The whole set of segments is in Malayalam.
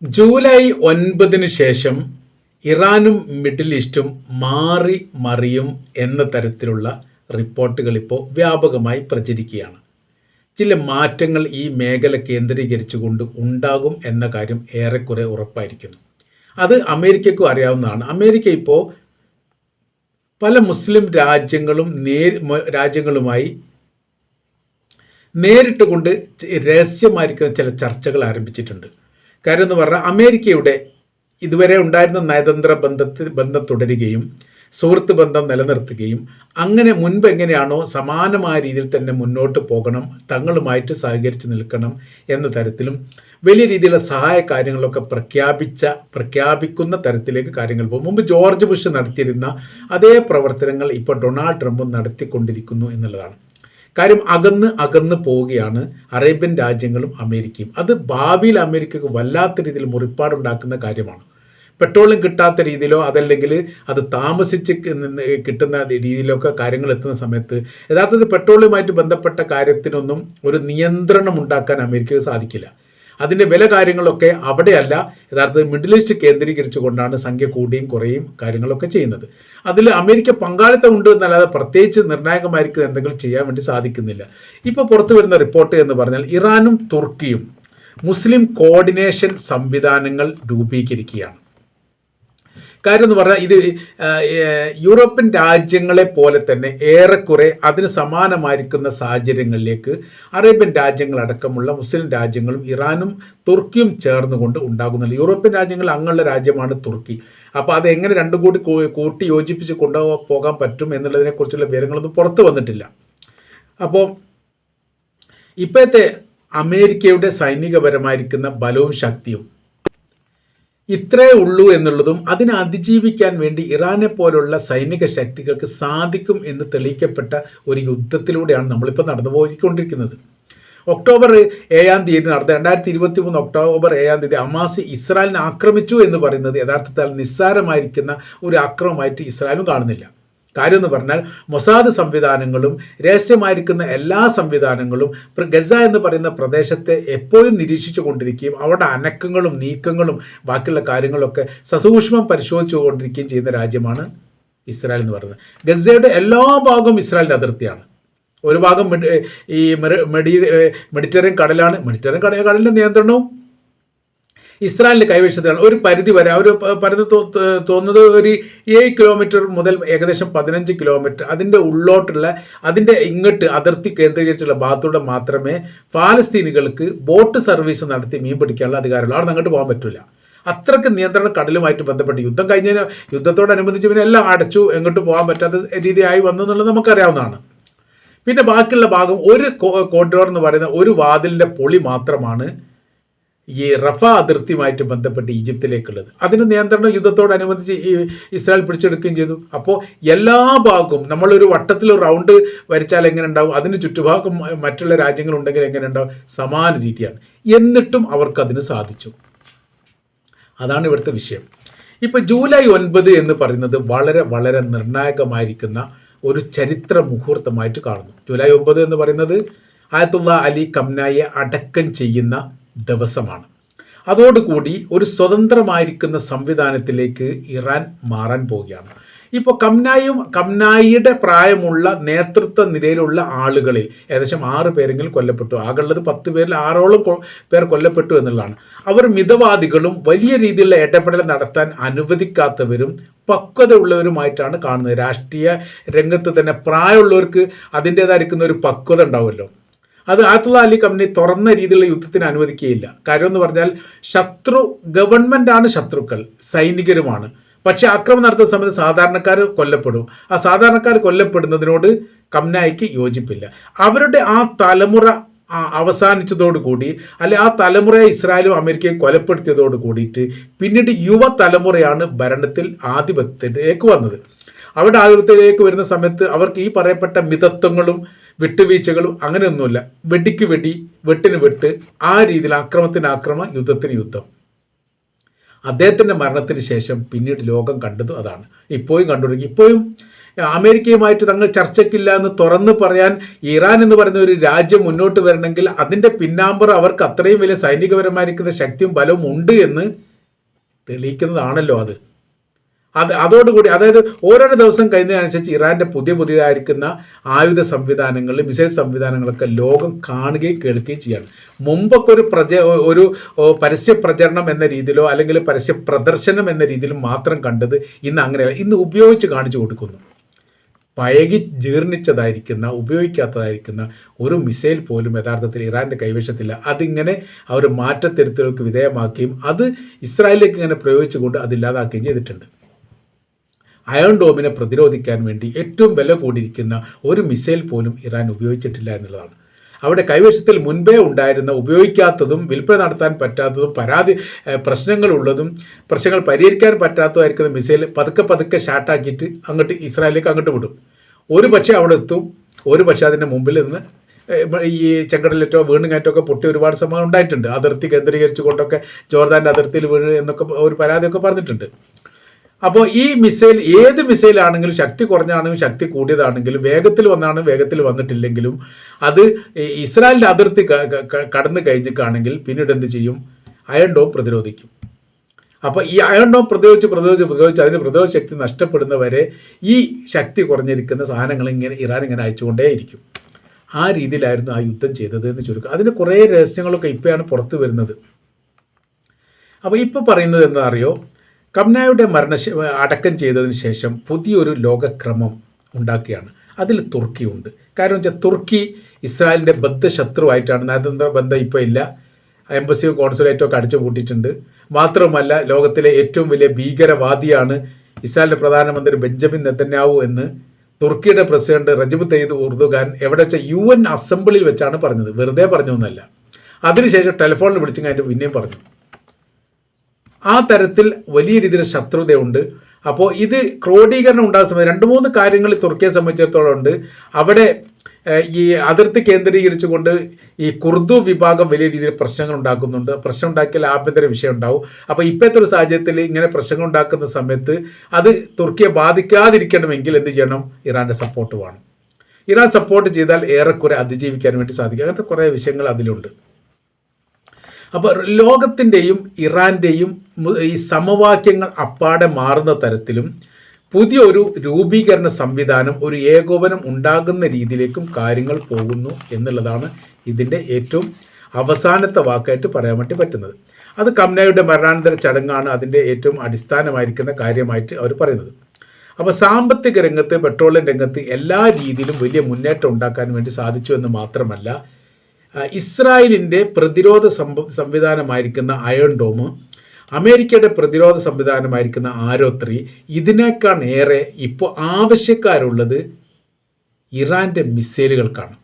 ജൂലൈ 9 ശേഷം ഇറാനും മിഡിൽ ഈസ്റ്റും മാറി മറിയും എന്ന തരത്തിലുള്ള റിപ്പോർട്ടുകൾ ഇപ്പോൾ വ്യാപകമായി പ്രചരിക്കുകയാണ്. ചില മാറ്റങ്ങൾ ഈ മേഖല കേന്ദ്രീകരിച്ചുകൊണ്ട് ഉണ്ടാകും എന്ന കാര്യം ഏറെക്കുറെ ഉറപ്പായിരിക്കുന്നു. അത് അമേരിക്കയ്ക്കും അറിയാവുന്നതാണ്. അമേരിക്ക ഇപ്പോൾ പല മുസ്ലിം രാജ്യങ്ങളുമായി നേരിട്ട് കൊണ്ട് രഹസ്യമായിരിക്കുന്ന ചില ചർച്ചകൾ ആരംഭിച്ചിട്ടുണ്ട്. കാര്യം എന്ന് പറഞ്ഞാൽ അമേരിക്കയുടെ ഇതുവരെ ഉണ്ടായിരുന്ന നയതന്ത്ര ബന്ധം തുടരുകയും സുഹൃത്ത് ബന്ധം നിലനിർത്തുകയും അങ്ങനെ മുൻപ് എങ്ങനെയാണോ സമാനമായ രീതിയിൽ തന്നെ മുന്നോട്ട് പോകണം, തങ്ങളുമായിട്ട് സഹകരിച്ച് നിൽക്കണം എന്ന തരത്തിലും വലിയ രീതിയിലുള്ള സഹായ കാര്യങ്ങളൊക്കെ പ്രഖ്യാപിക്കുന്ന തരത്തിലേക്ക് കാര്യങ്ങൾ പോകും. മുമ്പ് ജോർജ് ബുഷ് നടത്തിയിരുന്ന അതേ പ്രവർത്തനങ്ങൾ ഇപ്പോൾ ഡൊണാൾഡ് ട്രംപും നടത്തിക്കൊണ്ടിരിക്കുന്നു എന്നുള്ളതാണ്. കാര്യം അകന്ന് പോവുകയാണ് അറേബ്യൻ രാജ്യങ്ങളും അമേരിക്കയും. അത് ഭാവിയിൽ അമേരിക്കക്ക് വല്ലാത്ത രീതിയിൽ മുറിപ്പാടുണ്ടാക്കുന്ന കാര്യമാണ്. പെട്രോളിയം കിട്ടാത്ത രീതിയിലോ അതല്ലെങ്കിൽ അത് താമസിച്ച് കിട്ടുന്ന രീതിയിലൊക്കെ കാര്യങ്ങൾ എത്തുന്ന സമയത്ത് യഥാർത്ഥത്തിൽ പെട്രോളിയവുമായിട്ട് ബന്ധപ്പെട്ട കാര്യത്തിനൊന്നും ഒരു നിയന്ത്രണം ഉണ്ടാക്കാൻ അമേരിക്കക്ക് സാധിക്കില്ല. അതിൻ്റെ വില കാര്യങ്ങളൊക്കെ അവിടെയല്ല, യഥാർത്ഥത്തിൽ മിഡിൽ ഈസ്റ്റ് കേന്ദ്രീകരിച്ചുകൊണ്ടാണ് സംഖ്യ കൂടിയും കുറയും കാര്യങ്ങളൊക്കെ ചെയ്യുന്നത്. അതിൽ അമേരിക്ക പങ്കാളിത്തം ഉണ്ട് എന്നല്ലാതെ പ്രത്യേകിച്ച് നിർണായകമായിരിക്കും എന്തെങ്കിലും ചെയ്യാൻ വേണ്ടി സാധിക്കുന്നില്ല. ഇപ്പോൾ പുറത്തു വരുന്ന റിപ്പോർട്ട് എന്ന് പറഞ്ഞാൽ ഇറാനും തുർക്കിയും മുസ്ലിം കോർഡിനേഷൻ സംവിധാനങ്ങൾ രൂപീകരിക്കുകയാണ്. കാര്യം എന്ന് പറഞ്ഞാൽ ഇത് യൂറോപ്യൻ രാജ്യങ്ങളെ പോലെ തന്നെ ഏറെക്കുറെ അതിന് സമാനമായിരിക്കുന്ന സാഹചര്യങ്ങളിലേക്ക് അറേബ്യൻ രാജ്യങ്ങളടക്കമുള്ള മുസ്ലിം രാജ്യങ്ങളും ഇറാനും തുർക്കിയും ചേർന്നുകൊണ്ട് ഉണ്ടാകുന്നില്ല. യൂറോപ്യൻ രാജ്യങ്ങൾ അങ്ങുള്ള രാജ്യമാണ് തുർക്കി. അപ്പോൾ അത് എങ്ങനെ രണ്ടും കൂടി കൂട്ടി യോജിപ്പിച്ച് കൊണ്ടുപോകാൻ പറ്റും എന്നുള്ളതിനെക്കുറിച്ചുള്ള വിവരങ്ങളൊന്നും പുറത്തു വന്നിട്ടില്ല. അപ്പോൾ ഇപ്പോഴത്തെ അമേരിക്കയുടെ സൈനികപരമായിരിക്കുന്ന ബലവും ശക്തിയും ഇത്രേ ഉള്ളൂ എന്നുള്ളതും അതിനെ അതിജീവിക്കാൻ വേണ്ടി ഇറാനെ പോലുള്ള സൈനിക ശക്തികൾക്ക് സാധിക്കും എന്ന് തെളിയിക്കപ്പെട്ട ഒരു യുദ്ധത്തിലൂടെയാണ് നമ്മളിപ്പോൾ നടന്നു പോയിക്കൊണ്ടിരിക്കുന്നത്. ഒക്ടോബർ 7 നടന്ന 2023 ഒക്ടോബർ 7 ഹമാസ് ഇസ്രായേലിനെ ആക്രമിച്ചു എന്ന് പറയുന്നത് യഥാർത്ഥത്തിൽ നിസ്സാരമായിരിക്കുന്ന ഒരു ആക്രമണമായിട്ട് ഇസ്രായേലും കാണുന്നില്ല. കാര്യം എന്ന് പറഞ്ഞാൽ മൊസാദ് സംവിധാനങ്ങളും രഹസ്യമായിരിക്കുന്ന എല്ലാ സംവിധാനങ്ങളും ഗസ എന്ന് പറയുന്ന പ്രദേശത്തെ എപ്പോഴും നിരീക്ഷിച്ചു കൊണ്ടിരിക്കുകയും അവിടെ അനക്കങ്ങളും നീക്കങ്ങളും ബാക്കിയുള്ള കാര്യങ്ങളൊക്കെ സസൂക്ഷ്മം പരിശോധിച്ചു കൊണ്ടിരിക്കുകയും ചെയ്യുന്ന രാജ്യമാണ് ഇസ്രായേൽ എന്ന് പറയുന്നത്. ഗസയുടെ എല്ലാ ഭാഗവും ഇസ്രായേലിൻ്റെ അതിർത്തിയാണ്. ഒരു ഭാഗം ഈ മെഡിറ്ററേനിയൻ കടലാണ്. മെഡിറ്ററേനിയൻ കടലിൻ്റെ നിയന്ത്രണവും ഇസ്രായേലിൻ്റെ കൈവശത്തിലാണ്. ഒരു പരിധി വരെ അവർ പറയുന്നത് തോന്നുന്നത് ഒരു 7 കിലോമീറ്റർ മുതൽ ഏകദേശം 15 കിലോമീറ്റർ അതിൻ്റെ ഉള്ളോട്ടുള്ള അതിൻ്റെ ഇങ്ങോട്ട് അതിർത്തി കേന്ദ്രീകരിച്ചുള്ള ഭാഗത്തൂടെ മാത്രമേ ഫലസ്തീനികൾക്ക് ബോട്ട് സർവീസ് നടത്തി മീൻ പിടിക്കാനുള്ള അധികാരമുള്ളൂ. അവിടെ അങ്ങോട്ട് പോകാൻ പറ്റില്ല. അത്രയ്ക്ക് നിയന്ത്രണം കടലുമായിട്ട് ബന്ധപ്പെട്ട് യുദ്ധം കഴിഞ്ഞതിന് യുദ്ധത്തോടനുബന്ധിച്ച് പിന്നെ എല്ലാം അടച്ചു, എങ്ങോട്ട് പോകാൻ പറ്റാത്ത രീതിയായി വന്നു എന്നുള്ളത് നമുക്കറിയാവുന്നതാണ്. പിന്നെ ബാക്കിയുള്ള ഭാഗം ഒരു കോറിഡോർ എന്ന് പറയുന്ന ഒരു വാതിലിൻ്റെ പൊളി മാത്രമാണ് ഈ റഫ അതിർത്തിയുമായിട്ട് ബന്ധപ്പെട്ട് ഈജിപ്തിലേക്കുള്ളത്. അതിന് നിയന്ത്രണം യുദ്ധത്തോടനുബന്ധിച്ച് ഇസ്രായേൽ പിടിച്ചെടുക്കുകയും ചെയ്തു. അപ്പോൾ എല്ലാ ഭാഗവും നമ്മളൊരു വട്ടത്തിൽ റൗണ്ട് വരച്ചാൽ എങ്ങനെ ഉണ്ടാവും, അതിന് ചുറ്റുഭാഗം മറ്റുള്ള രാജ്യങ്ങളുണ്ടെങ്കിൽ എങ്ങനെ ഉണ്ടാവും, സമാന രീതിയാണ്. എന്നിട്ടും അവർക്കതിന് സാധിച്ചു. അതാണ് ഇവിടുത്തെ വിഷയം. ഇപ്പോൾ ജൂലൈ 9 എന്ന് പറയുന്നത് വളരെ വളരെ നിർണായകമായിരിക്കുന്ന ഒരു ചരിത്ര മുഹൂർത്തമായിട്ട് കാണുന്നു. ജൂലൈ 9 എന്ന് പറയുന്നത് ആയത്തുള്ള അലി ഖംനായിയെ അടക്കം ചെയ്യുന്ന ദിവസമാണ്. അതോടുകൂടി ഒരു സ്വതന്ത്രമായിരിക്കുന്ന സംവിധാനത്തിലേക്ക് ഇറാൻ മാറാൻ പോവുകയാണ്. ഇപ്പോൾ ഖംനായിയുടെ പ്രായമുള്ള നേതൃത്വ നിരയിലുള്ള ആളുകളിൽ ഏകദേശം 6 പേരെങ്കിലും കൊല്ലപ്പെട്ടു. ആകെയുള്ളത് 10 പേരിൽ 6ഓളം പേർ കൊല്ലപ്പെട്ടു എന്നുള്ളതാണ്. അവർ മിതവാദികളും വലിയ രീതിയിലുള്ള ഇടപെടൽ നടത്താൻ അനുവദിക്കാത്തവരും പക്വത ഉള്ളവരുമായിട്ടാണ് കാണുന്നത്. രാഷ്ട്രീയ രംഗത്ത് തന്നെ പ്രായമുള്ളവർക്ക് അതിൻ്റേതായിരിക്കുന്ന ഒരു പക്വത ഉണ്ടാവുമല്ലോ. അത് ആയത്തുള്ള അലി ഖംനായി തുറന്ന രീതിയിലുള്ള യുദ്ധത്തിന് അനുവദിക്കുകയില്ല. കാര്യം എന്ന് പറഞ്ഞാൽ ഗവൺമെൻറ്റാണ് ശത്രുക്കൾ, സൈനികരുമാണ്. പക്ഷെ ആക്രമണം നടത്തുന്ന സമയത്ത് സാധാരണക്കാർ കൊല്ലപ്പെടും. ആ സാധാരണക്കാർ കൊല്ലപ്പെടുന്നതിനോട് ഖംനായിക്ക് യോജിപ്പില്ല. അവരുടെ ആ തലമുറ അവസാനിച്ചതോടുകൂടി അല്ലെ ആ തലമുറയെ ഇസ്രായേലും അമേരിക്കയും കൊലപ്പെടുത്തിയതോട് കൂടിയിട്ട് പിന്നീട് യുവതലമുറയാണ് ഭരണത്തിൽ ആധിപത്യത്തിലേക്ക് വന്നത്. അവരുടെ ആധിപത്യത്തിലേക്ക് വരുന്ന സമയത്ത് അവർക്ക് ഈ പറയപ്പെട്ട മിതത്വങ്ങളും വിട്ടുവീഴ്ചകളും അങ്ങനെയൊന്നുമില്ല. വെടിക്ക് വെടി, വെട്ടിന് വെട്ട്, ആ രീതിയിൽ ആക്രമണത്തിന് ആക്രമണം, യുദ്ധത്തിന് യുദ്ധം. അദ്ദേഹത്തിൻ്റെ മരണത്തിന് ശേഷം പിന്നീട് ലോകം കണ്ടത് അതാണ്. ഇപ്പോഴും കണ്ടുപിടിക്കും. ഇപ്പോഴും അമേരിക്കയുമായിട്ട് തങ്ങൾ ചർച്ചയ്ക്കില്ല എന്ന് തുറന്ന് പറയാൻ ഇറാൻ എന്ന് പറയുന്ന ഒരു രാജ്യം മുന്നോട്ട് വരണമെങ്കിൽ അതിൻ്റെ പിന്നാമ്പുറം അവർക്ക് അത്രയും വലിയ സൈനികപരമായിരിക്കുന്ന ശക്തിയും ബലവും ഉണ്ട് എന്ന് തെളിയിക്കുന്നതാണല്ലോ അതോടുകൂടി, അതായത് ഓരോരോ ദിവസം കഴിയുന്നതനുസരിച്ച് ഇറാന്റെ പുതിയതായിരിക്കുന്ന ആയുധ സംവിധാനങ്ങൾ, മിസൈൽ സംവിധാനങ്ങളൊക്കെ ലോകം കാണുകയും കേൾക്കുകയും ചെയ്യാണ്. മുമ്പൊക്കെ ഒരു പരസ്യ പ്രചരണം എന്ന രീതിയിലോ അല്ലെങ്കിൽ പരസ്യ പ്രദർശനം എന്ന രീതിയിലും മാത്രം കണ്ടത് ഇന്ന് അങ്ങനെയല്ല. ഇന്ന് ഉപയോഗിച്ച് കാണിച്ചു കൊടുക്കുന്നു. പഴകി ജീർണിച്ചതായിരിക്കുന്ന, ഉപയോഗിക്കാത്തതായിരിക്കുന്ന ഒരു മിസൈൽ പോലും യഥാർത്ഥത്തിൽ ഇറാന്റെ കൈവശത്തില്ല. അതിങ്ങനെ അവർ മാറ്റത്തിരുത്തലുകൾക്ക് വിധേയമാക്കുകയും അത് ഇസ്രായേലിലേക്ക് ഇങ്ങനെ പ്രയോഗിച്ചുകൊണ്ട് അതില്ലാതാക്കുകയും ചെയ്തിട്ടുണ്ട്. അയൺ ഡോമിനെ പ്രതിരോധിക്കാൻ വേണ്ടി ഏറ്റവും വില കൂടിയിരിക്കുന്ന ഒരു മിസൈൽ പോലും ഇറാൻ ഉപയോഗിച്ചിട്ടില്ല എന്നുള്ളതാണ്. അവിടെ കൈവശത്തിൽ മുൻപേ ഉണ്ടായിരുന്ന, ഉപയോഗിക്കാത്തതും വിൽപ്പന നടത്താൻ പറ്റാത്തതും പ്രശ്നങ്ങൾ പരിഹരിക്കാൻ പറ്റാത്തതായിരിക്കുന്ന മിസൈൽ പതുക്കെ ഷാട്ടാക്കിയിട്ട് ഇസ്രായേലിലേക്ക് അങ്ങോട്ട് വിടും. ഒരു പക്ഷേ അവിടെ എത്തും, ഒരു പക്ഷേ അതിൻ്റെ മുമ്പിൽ നിന്ന് ഈ ചെങ്കടലേറ്റോ വീണുകയറ്റമൊക്കെ പൊട്ടി ഒരുപാട് സമയം ഉണ്ടായിട്ടുണ്ട്. അതിർത്തി കേന്ദ്രീകരിച്ചു കൊണ്ടൊക്കെ ജോർദാൻ്റെ അതിർത്തിയിൽ വീണ് എന്നൊക്കെ ഒരു പരാതിയൊക്കെ പറഞ്ഞിട്ടുണ്ട്. അപ്പോൾ ഈ മിസൈൽ, ഏത് മിസൈലാണെങ്കിലും ശക്തി കുറഞ്ഞാണെങ്കിലും ശക്തി കൂടിയതാണെങ്കിലും വേഗത്തിൽ വന്നാണെങ്കിലും വേഗത്തിൽ വന്നിട്ടില്ലെങ്കിലും അത് ഇസ്രായേലിൻ്റെ അതിർത്തി കടന്നു കഴിഞ്ഞിട്ടാണെങ്കിൽ പിന്നീട് എന്ത് ചെയ്യും? അയൺ ഡോം പ്രതിരോധിക്കും. അപ്പോൾ ഈ അയൺ ഡോം പ്രതിരോധിച്ച് അതിന് പ്രതിരോധ ശക്തി നഷ്ടപ്പെടുന്നവരെ ഈ ശക്തി കുറഞ്ഞിരിക്കുന്ന സാധനങ്ങൾ ഇറാൻ ഇങ്ങനെ അയച്ചുകൊണ്ടേയിരിക്കും. ആ രീതിയിലായിരുന്നു ആ യുദ്ധം ചെയ്തത് എന്ന് ചുരുക്കം. അതിന് കുറേ രഹസ്യങ്ങളൊക്കെ ഇപ്പോഴാണ് പുറത്തു വരുന്നത്. അപ്പോൾ ഇപ്പോൾ പറയുന്നത് എന്താ അറിയോ? ഖംനായുടെ അടക്കം ചെയ്തതിന് ശേഷം പുതിയൊരു ലോകക്രമം ഉണ്ടാക്കുകയാണ്. അതിൽ തുർക്കിയുണ്ട്. കാരണം വെച്ചാൽ തുർക്കി ഇസ്രായേലിൻ്റെ ബദ്ധശത്രുവായിട്ടാണ്. നയതന്ത്ര ബന്ധം ഇപ്പോൾ ഇല്ല. എംബസിയോ കോൺസുലേറ്റോ ഒക്കെ അടിച്ചു പൂട്ടിയിട്ടുണ്ട്. മാത്രമല്ല ലോകത്തിലെ ഏറ്റവും വലിയ ഭീകരവാദിയാണ് ഇസ്രായേലിൻ്റെ പ്രധാനമന്ത്രി ബെഞ്ചമിൻ നെതന്യാഹു എന്ന് തുർക്കിയുടെ പ്രസിഡന്റ് റജബ് തയ്യിദ് ഉർദുഗാൻ എവിടെ വെച്ചാൽ UN അസംബ്ലിയിൽ വെച്ചാണ് പറഞ്ഞത്. വെറുതെ പറഞ്ഞൊന്നുമല്ല. അതിനുശേഷം ടെലിഫോണിൽ വിളിച്ചു കഴിഞ്ഞിട്ട് പിന്നെയും പറഞ്ഞു. ആ തരത്തിൽ വലിയ രീതിയിൽ ശത്രുതയുണ്ട്. അപ്പോൾ ഇത് ക്രോഡീകരണം ഉണ്ടാകുന്ന സമയത്ത് 2-3 കാര്യങ്ങൾ തുർക്കിയെ സംബന്ധിച്ചിടത്തോളം ഉണ്ട്. അവിടെ ഈ അതിർത്തി കേന്ദ്രീകരിച്ചുകൊണ്ട് ഈ കുർദു വിഭാഗം വലിയ രീതിയിൽ പ്രശ്നങ്ങൾ ഉണ്ടാക്കുന്നുണ്ട്. പ്രശ്നം ഉണ്ടാക്കിയാൽ ആഭ്യന്തര വിഷയം ഉണ്ടാവും. അപ്പോൾ ഇപ്പോഴത്തെ ഒരു സാഹചര്യത്തിൽ ഇങ്ങനെ പ്രശ്നങ്ങൾ ഉണ്ടാക്കുന്ന സമയത്ത് അത് തുർക്കിയെ ബാധിക്കാതിരിക്കണമെങ്കിൽ എന്ത് ചെയ്യണം? ഇറാൻ്റെ സപ്പോർട്ട് വേണം. ഇറാൻ സപ്പോർട്ട് ചെയ്താൽ ഏറെക്കുറെ അതിജീവിക്കാൻ വേണ്ടി സാധിക്കും. അങ്ങനത്തെ കുറേ വിഷയങ്ങൾ അതിലുണ്ട്. അപ്പോൾ ലോകത്തിൻ്റെയും ഇറാൻ്റെയും ഈ സമവാക്യങ്ങൾ അപ്പാടെ മാറുന്ന തരത്തിലും പുതിയൊരു രൂപീകരണ സംവിധാനം, ഒരു ഏകോപനം ഉണ്ടാകുന്ന രീതിയിലേക്കും കാര്യങ്ങൾ പോകുന്നു എന്നുള്ളതാണ് ഇതിൻ്റെ ഏറ്റവും അവസാനത്തെ വാക്കായിട്ട് പറയാൻ വേണ്ടി പറ്റുന്നത്. അത് ഖംനായുടെ മരണാനന്തര ചടങ്ങാണ് അതിൻ്റെ ഏറ്റവും അടിസ്ഥാനമായിരിക്കുന്ന കാര്യമായിട്ട് അവർ പറയുന്നത്. അപ്പോൾ സാമ്പത്തിക രംഗത്ത്, പെട്രോളിയം രംഗത്ത് എല്ലാ രീതിയിലും വലിയ മുന്നേറ്റം ഉണ്ടാക്കാൻ വേണ്ടി സാധിച്ചു എന്ന് മാത്രമല്ല, ഇസ്രായേലിൻ്റെ പ്രതിരോധ സംവിധാനമായിരിക്കുന്ന അയൺ ഡോം, അമേരിക്കയുടെ പ്രതിരോധ സംവിധാനമായിരിക്കുന്ന ആരോ 3, ഇതിനേക്കാൾ ഏറെ ഇപ്പോൾ ആവശ്യക്കാരുള്ളത് ഇറാൻ്റെ മിസൈലുകൾക്കാണ്.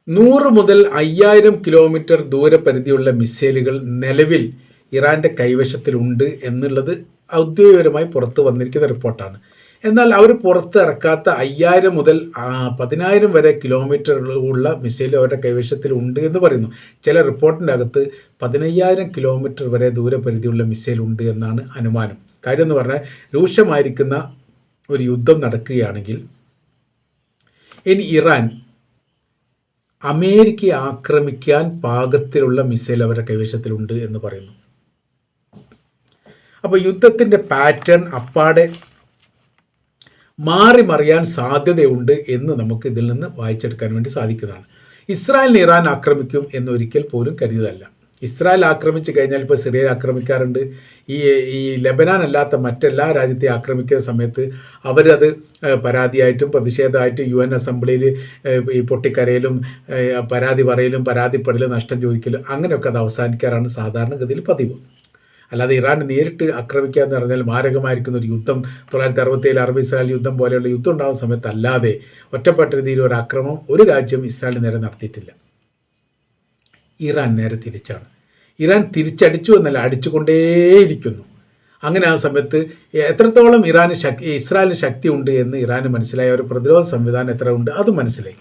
100 മുതൽ 5000 കിലോമീറ്റർ ദൂരപരിധിയുള്ള മിസൈലുകൾ നിലവിൽ ഇറാൻ്റെ കൈവശത്തിലുണ്ട് എന്നുള്ളത് ഔദ്യോഗികപരമായി പുറത്തു വന്നിരിക്കുന്ന റിപ്പോർട്ടാണ്. എന്നാൽ അവർ പുറത്തിറക്കാത്ത 5000 മുതൽ 10000 വരെ കിലോമീറ്റർ ഉള്ള മിസൈൽ അവരുടെ കൈവശത്തിൽ ഉണ്ട് എന്ന് പറയുന്നു. ചില റിപ്പോർട്ടിൻ്റെ അകത്ത് 15000 കിലോമീറ്റർ വരെ ദൂരപരിധിയുള്ള മിസൈൽ ഉണ്ട് എന്നാണ് അനുമാനം. കാര്യം എന്ന് പറഞ്ഞാൽ രൂക്ഷമായിരിക്കുന്ന ഒരു യുദ്ധം നടക്കുകയാണെങ്കിൽ ഇനി ഇറാൻ അമേരിക്കയെ ആക്രമിക്കാൻ പാകത്തിലുള്ള മിസൈൽ അവരുടെ കൈവശത്തിലുണ്ട് എന്ന് പറയുന്നു. അപ്പോൾ യുദ്ധത്തിൻ്റെ പാറ്റേൺ അപ്പാടെ മറിയാൻ സാധ്യതയുണ്ട് എന്ന് നമുക്ക് ഇതിൽ നിന്ന് വായിച്ചെടുക്കാൻ വേണ്ടി സാധിക്കുന്നതാണ്. ഇസ്രായേലിനെ ഇറാൻ ആക്രമിക്കും എന്നൊരിക്കൽ പോലും കരുതിയതല്ല. ഇസ്രായേൽ ആക്രമിച്ചു കഴിഞ്ഞാൽ ഇപ്പോൾ സിറിയയെ ആക്രമിക്കാറുണ്ട്. ഈ ലെബനാൻ അല്ലാത്ത മറ്റെല്ലാ രാജ്യത്തെയും ആക്രമിക്കുന്ന സമയത്ത് അവരത് പരാതിയായിട്ടും പ്രതിഷേധമായിട്ടും UN അസംബ്ലിയിൽ ഈ പൊട്ടിക്കരയിലും പരാതി പറയലും പരാതിപ്പെടലും നഷ്ടം ചോദിക്കലും അങ്ങനെയൊക്കെ അത് അവസാനിക്കാറാണ് സാധാരണഗതിയിൽ പതിവ്. അല്ലാതെ ഇറാൻ നേരിട്ട് ആക്രമിക്കുക എന്ന് പറഞ്ഞാൽ മാരകമായിരിക്കുന്ന ഒരു യുദ്ധം 1967 അറബ്-ഇസ്രായേൽ യുദ്ധം പോലെയുള്ള യുദ്ധം ഉണ്ടാകുന്ന സമയത്ത് അല്ലാതെ ഒറ്റപ്പെട്ട രീതിയിൽ ഒരു ആക്രമണം ഒരു രാജ്യം ഇസ്രായേലിന് നേരെ നടത്തിയിട്ടില്ല. ഇറാൻ നേരെ തിരിച്ചാണ്. ഇറാൻ തിരിച്ചടിച്ചു എന്നല്ല, അടിച്ചുകൊണ്ടേയിരിക്കുന്നു. അങ്ങനെ ആ സമയത്ത് എത്രത്തോളം ഇസ്രായേലിന് ശക്തി ഉണ്ട് എന്ന് ഇറാന് മനസ്സിലായി. ഒരു പ്രതിരോധ സംവിധാനം എത്ര ഉണ്ട് അത് മനസ്സിലായി.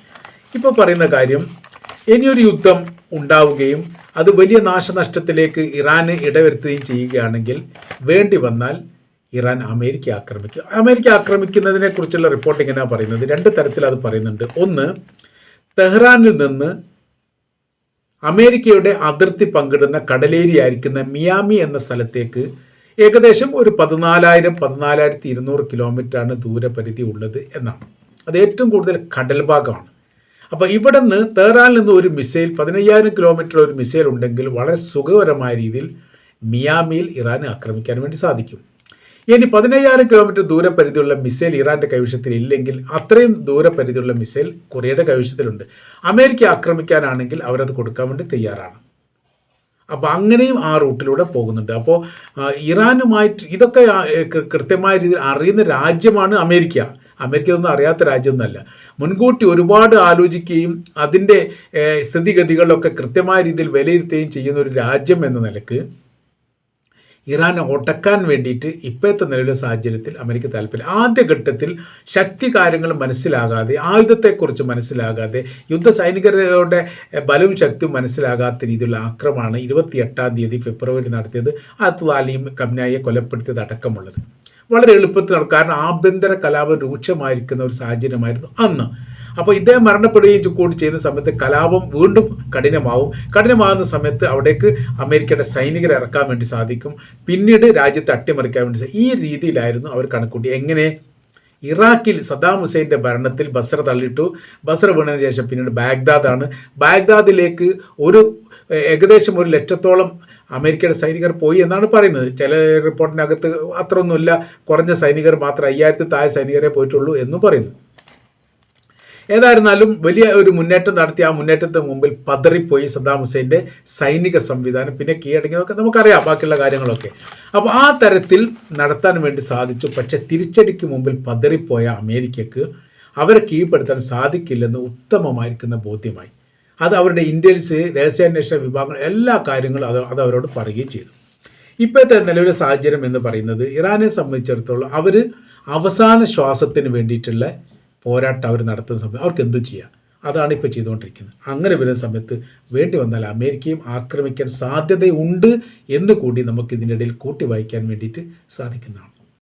ഇപ്പോൾ പറയുന്ന കാര്യം, ഇനിയൊരു യുദ്ധം ഉണ്ടാവുകയും അത് വലിയ നാശനഷ്ടത്തിലേക്ക് ഇറാന് ഇടവരുത്തുകയും ചെയ്യുകയാണെങ്കിൽ വേണ്ടി വന്നാൽ ഇറാൻ അമേരിക്ക ആക്രമിക്കും. അമേരിക്ക ആക്രമിക്കുന്നതിനെ കുറിച്ചുള്ള റിപ്പോർട്ട് ഇങ്ങനെയാണ് പറയുന്നത്. രണ്ട് തരത്തിൽ അത് പറയുന്നുണ്ട്. ഒന്ന്, തെഹ്റാനിൽ നിന്ന് അമേരിക്കയുടെ അതിർത്തി പങ്കിടുന്ന കടലേരിയായിരിക്കുന്ന മിയാമി എന്ന സ്ഥലത്തേക്ക് ഏകദേശം ഒരു 14,200 കിലോമീറ്ററാണ് ദൂരപരിധി ഉള്ളത് എന്നാണ്. അത് ഏറ്റവും കൂടുതൽ കടൽ ഭാഗമാണ്. അപ്പോൾ ഇവിടെ നിന്ന് തെഹ്റാനിൽ നിന്ന് ഒരു മിസൈൽ 15,000 കിലോമീറ്റർ ഒരു മിസൈൽ ഉണ്ടെങ്കിൽ വളരെ സുഖകരമായ രീതിയിൽ മിയാമിയിൽ ഇറാന് ആക്രമിക്കാൻ വേണ്ടി സാധിക്കും. ഇനി 15,000 കിലോമീറ്റർ ദൂരപരിധിയുള്ള മിസൈൽ ഇറാന്റെ കൈവശത്തിൽ ഇല്ലെങ്കിൽ അത്രയും ദൂരപരിധിയുള്ള മിസൈൽ കൊറിയയുടെ കൈവശത്തിലുണ്ട്. അമേരിക്ക ആക്രമിക്കാനാണെങ്കിൽ അവരത് കൊടുക്കാൻ വേണ്ടി തയ്യാറാണ്. അപ്പോൾ അങ്ങനെയും ആ റൂട്ടിലൂടെ പോകുന്നുണ്ട്. അപ്പോൾ ഇറാനുമായിട്ട് ഇതൊക്കെ കൃത്യമായ രീതിയിൽ അറിയുന്ന രാജ്യമാണ് അമേരിക്ക. അമേരിക്ക ഒന്നും അറിയാത്ത രാജ്യമൊന്നുമല്ല. മുൻകൂട്ടി ഒരുപാട് ആലോചിക്കുകയും അതിൻ്റെ സ്ഥിതിഗതികളൊക്കെ കൃത്യമായ രീതിയിൽ വിലയിരുത്തുകയും ചെയ്യുന്ന ഒരു രാജ്യം എന്ന നിലക്ക് ഇറാനെ ഒട്ടക്കാൻ വേണ്ടിയിട്ട് ഇപ്പോഴത്തെ നിലവിലെ സാഹചര്യത്തിൽ അമേരിക്ക താല്പര്യം. ആദ്യഘട്ടത്തിൽ ശക്തി കാര്യങ്ങൾ മനസ്സിലാകാതെ, ആയുധത്തെക്കുറിച്ച് മനസ്സിലാകാതെ, യുദ്ധ സൈനികരുടെ ബലവും ശക്തിയും മനസ്സിലാകാത്ത രീതിയിലുള്ള ആക്രമണമാണ് 28-ാം തീയതി ഫെബ്രുവരി നടത്തിയത്. അലിയും ഖംനായിയെ കൊലപ്പെടുത്തിയത് അടക്കമുള്ളത് വളരെ എളുപ്പത്തിൽ നടക്കും. കാരണം ആഭ്യന്തര കലാപം രൂക്ഷമായിരിക്കുന്ന ഒരു സാഹചര്യമായിരുന്നു അന്ന്. അപ്പോൾ ഇദ്ദേഹം മരണപ്പെടുകയും കൂടി ചെയ്യുന്ന സമയത്ത് കലാപം വീണ്ടും കഠിനമാകുന്ന സമയത്ത് അവിടേക്ക് അമേരിക്കയുടെ സൈനികരെ ഇറക്കാൻ വേണ്ടി സാധിക്കും. പിന്നീട് രാജ്യത്തെ അട്ടിമറിക്കാൻ വേണ്ടി ഈ രീതിയിലായിരുന്നു അവർ കണക്കൂട്ടി. എങ്ങനെ? ഇറാഖിൽ സദ്ദാം ഹുസൈൻ്റെ ഭരണത്തിൽ ബസ്ര തള്ളിയിട്ടു. ബസ്ര വീണതിന് ശേഷം പിന്നീട് ബാഗ്ദാദാണ്. ബാഗ്ദാദിലേക്ക് ഏകദേശം 100,000-ഓളം അമേരിക്കയുടെ സൈനികർ പോയി എന്നാണ് പറയുന്നത്. ചില റിപ്പോർട്ടിനകത്ത് അത്രയൊന്നുമില്ല, കുറഞ്ഞ സൈനികർ മാത്രം 5,000 താഴെ സൈനികരെ പോയിട്ടുള്ളൂ എന്നും പറയുന്നു. ഏതായിരുന്നാലും വലിയ ഒരു മുന്നേറ്റം നടത്തി. ആ മുന്നേറ്റത്തിന് മുമ്പിൽ പതറിപ്പോയി സദ്ദാം ഹുസൈൻ്റെ സൈനിക സംവിധാനം. പിന്നെ കീഴടങ്ങിയതൊക്കെ നമുക്കറിയാം, ബാക്കിയുള്ള കാര്യങ്ങളൊക്കെ. അപ്പോൾ ആ തരത്തിൽ നടത്താൻ വേണ്ടി സാധിച്ചു. പക്ഷേ തിരിച്ചടിക്ക് മുമ്പിൽ പതറിപ്പോയ അമേരിക്കക്ക് അവരെ കീഴ്പ്പെടുത്താൻ സാധിക്കില്ലെന്ന് ഉത്തമമായിരിക്കുന്ന ബോധ്യമായി. അത് അവരുടെ ഇന്റലിജൻസ്, രഹസ്യാന്വേഷണ വിഭാഗങ്ങൾ എല്ലാ കാര്യങ്ങളും അത് അവരോട് പറയുകയും ചെയ്തു. ഇപ്പോഴത്തെ നിലവിലെ സാഹചര്യം എന്ന് പറയുന്നത് ഇറാനെ സംബന്ധിച്ചിടത്തോളം അവർ അവസാന ശ്വാസത്തിന് വേണ്ടിയിട്ടുള്ള പോരാട്ടം അവർ നടത്തുന്ന സമയത്ത് അവർക്ക് എന്തും ചെയ്യാം. അതാണ് ഇപ്പോൾ ചെയ്തുകൊണ്ടിരിക്കുന്നത്. അങ്ങനെ വരുന്ന സമയത്ത് വേണ്ടി വന്നാൽ അമേരിക്കയും ആക്രമിക്കാൻ സാധ്യതയുണ്ട് എന്ന് കൂടി നമുക്ക് ഇതിനിടയിൽ കൂട്ടി വായിക്കാൻ വേണ്ടിയിട്ട് സാധിക്കുന്നതാണ്.